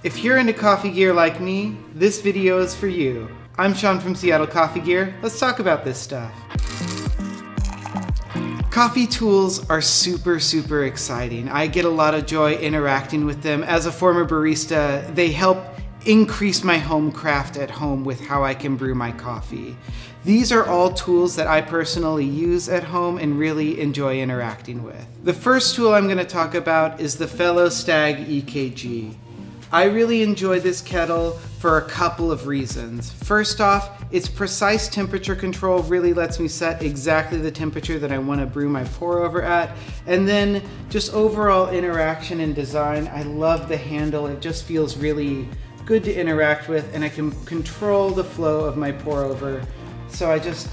If you're into coffee gear like me, this video is for you. I'm Sean from Seattle Coffee Gear. Let's talk about this stuff. Coffee tools are super exciting. I get a lot of joy interacting with them. As a former barista, they help increase my home craft at home with how I can brew my coffee. These are all tools that I personally use at home and really enjoy interacting with. The first tool I'm going to talk about is the fellow Stagg EKG. I really enjoy this kettle for a couple of reasons. First off, its precise temperature control really lets me set exactly the temperature that I want to brew my pour over at. And then just overall interaction and design, I love the handle. It just feels really good to interact with, and I can control the flow of my pour over, so I just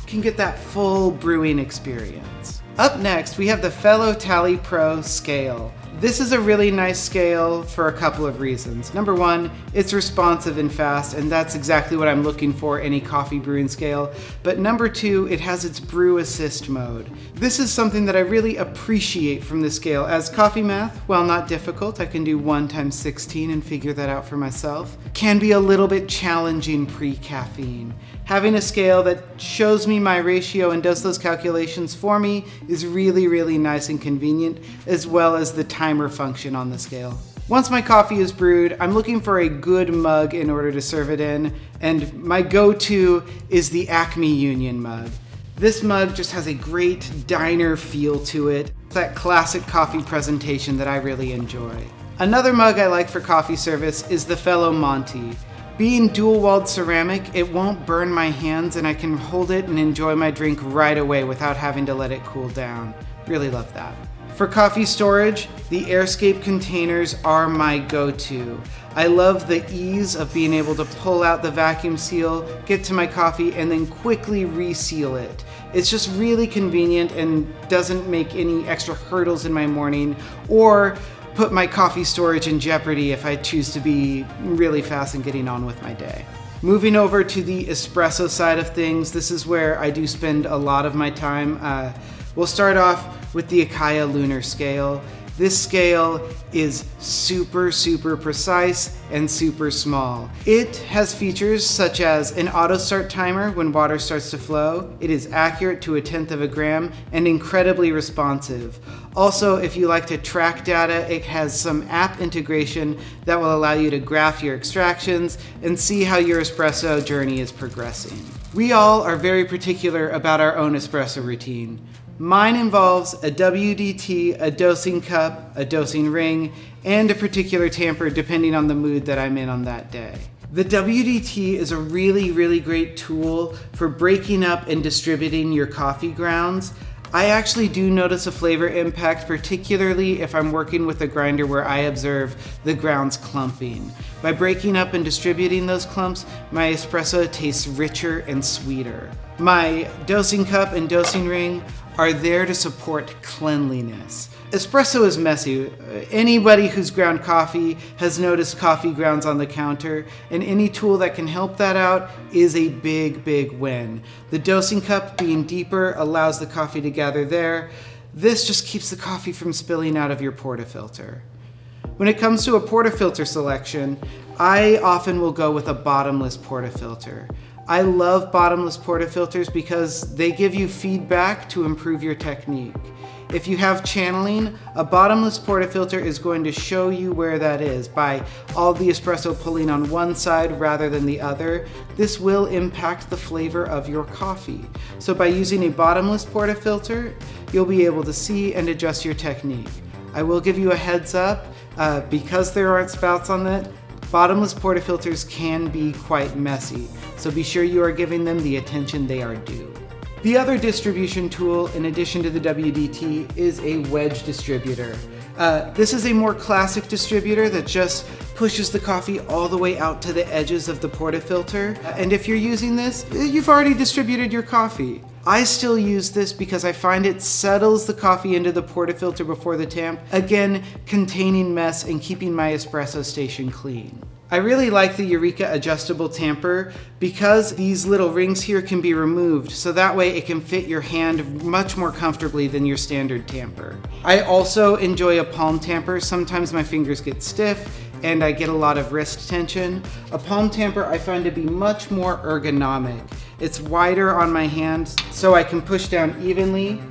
can get that full brewing experience. Up next, we have the fellow Tally Pro scale. This is a really nice scale for a couple of reasons. Number one, it's responsive and fast, and that's exactly what I'm looking for in a coffee brewing scale. But number two, it has its brew assist mode. This is something that I really appreciate from the scale, as coffee math, while not difficult, I can do 1 times 16 and figure that out for myself, can be a little bit challenging pre-caffeine. Having a scale that shows me my ratio and does those calculations for me is really nice and convenient, as well as the timer function on the scale. Once my coffee is brewed, I'm looking for a good mug in order to serve it in, and my go-to is the Acme Union mug. This mug just has a great diner feel to it, that classic coffee presentation that I really enjoy. Another mug I like for coffee service is the fellow Monty. Being dual-walled ceramic, it won't burn my hands, and I can hold it and enjoy my drink right away without having to let it cool down. Really love that. For coffee storage, the Airscape Containers are my go-to. I love the ease of being able to pull out the vacuum seal, get to my coffee, and then quickly reseal it. It's just really convenient and doesn't make any extra hurdles in my morning or put my coffee storage in jeopardy if I choose to be really fast and getting on with my day. Moving over to the espresso side of things, this is where I do spend a lot of my time. We'll start off with the Acaia Lunar scale. This scale is super precise and super small. It has features such as an auto start timer when water starts to flow. It is accurate to 1/10 of a gram and incredibly responsive. Also, if you like to track data, it has some app integration that will allow you to graph your extractions and see how your espresso journey is progressing. We all are very particular about our own espresso routine. Mine involves a WDT, a dosing cup, a dosing ring, and a particular tamper depending on the mood that I'm in on that day. The WDT is a really great tool for breaking up and distributing your coffee grounds. I actually do notice a flavor impact, particularly if I'm working with a grinder where I observe the grounds clumping. By breaking up and distributing those clumps, my espresso tastes richer and sweeter. My dosing cup and dosing ring are there to support cleanliness. Espresso is messy. Anybody who's ground coffee has noticed coffee grounds on the counter, and any tool that can help that out is a big win. The dosing cup being deeper allows the coffee to gather there. This just keeps the coffee from spilling out of your portafilter. When it comes to a portafilter selection, I often will go with a bottomless portafilter. I love bottomless portafilters because they give you feedback to improve your technique. If you have channeling, a bottomless portafilter is going to show you where that is by all the espresso pulling on one side rather than the other. This will impact the flavor of your coffee. So by using a bottomless portafilter, you'll be able to see and adjust your technique. I will give you a heads up, because there aren't spouts on it, bottomless portafilters can be quite messy, so be sure you are giving them the attention they are due. The other distribution tool, in addition to the WDT, is a Wedge Distributor. This is a more classic distributor that just pushes the coffee all the way out to the edges of the portafilter. And if you're using this, you've already distributed your coffee. I still use this because I find it settles the coffee into the portafilter before the tamp, again, containing mess and keeping my espresso station clean. I really like the Eureka adjustable tamper because these little rings here can be removed, so that way it can fit your hand much more comfortably than your standard tamper. I also enjoy a palm tamper. Sometimes my fingers get stiff and I get a lot of wrist tension. A palm tamper I find to be much more ergonomic. It's wider on my hand so I can push down evenly.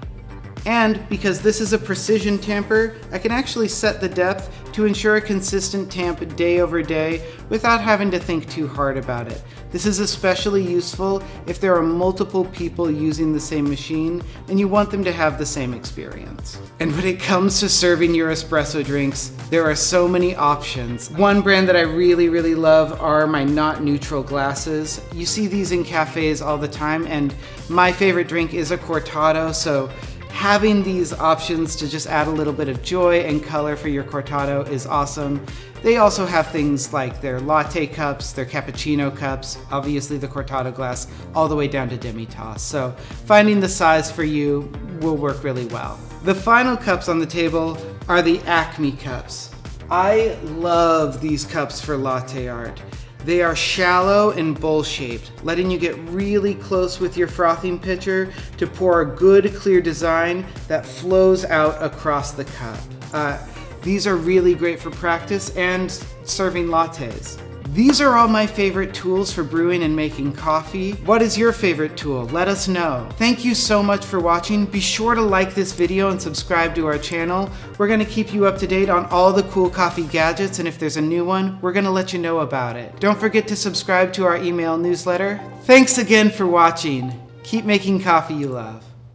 And because this is a precision tamper, I can actually set the depth to ensure a consistent tamp day over day without having to think too hard about it. This is especially useful if there are multiple people using the same machine and you want them to have the same experience. And when it comes to serving your espresso drinks, there are so many options. One brand that I really love are my notNeutral glasses. You see these in cafes all the time, and my favorite drink is a cortado, so having these options to just add a little bit of joy and color for your cortado is awesome. They also have things like their latte cups, their cappuccino cups, obviously the cortado glass, all the way down to demi-tasse. So finding the size for you will work really well. The final cups on the table are the Acme cups. I love these cups for latte art. They are shallow and bowl-shaped, letting you get really close with your frothing pitcher to pour a good, clear design that flows out across the cup. These are really great for practice and serving lattes. These are all my favorite tools for brewing and making coffee. What is your favorite tool? Let us know. Thank you so much for watching. Be sure to like this video and subscribe to our channel. We're going to keep you up to date on all the cool coffee gadgets, and if there's a new one, we're going to let you know about it. Don't forget to subscribe to our email newsletter. Thanks again for watching. Keep making coffee you love.